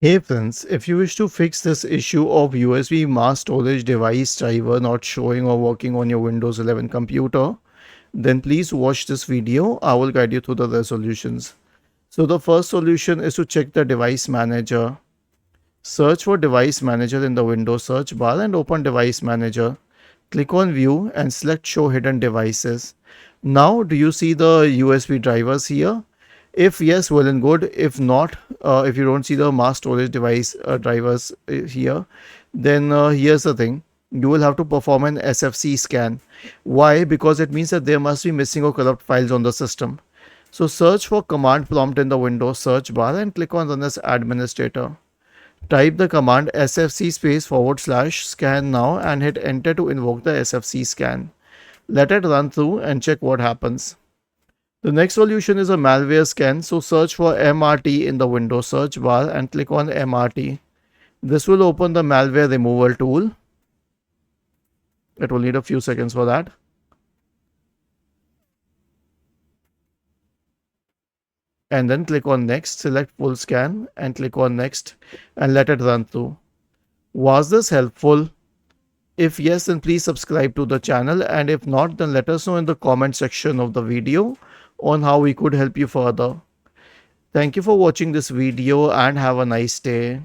Hey friends, if you wish to fix this issue of USB mass storage device driver not showing or working on your Windows 11 computer, then please watch this video. I will guide you through the resolutions. So the first solution is to check the device manager. Search for device manager in the Windows search bar and open device manager. Click on view and select show hidden devices. Now do you see the USB drivers here? If yes, well and good. If not, if you don't see the mass storage device drivers here, then here's the thing. You will have to perform an SFC scan. Why? Because it means that there must be missing or corrupt files on the system. So search for command prompt in the Windows search bar and click on run as administrator. Type the command sfc space / scan now and hit enter to invoke the SFC scan. Let it run through and check what happens. The next solution is a malware scan, so search for MRT in the Windows search bar and click on MRT. This will open the malware removal tool. It will need a few seconds for that. And then click on next, select full scan and click on next and let it run through. Was this helpful? If yes, then please subscribe to the channel, and if not, then let us know in the comment section of the video on how we could help you further. Thank you for watching this video and have a nice day.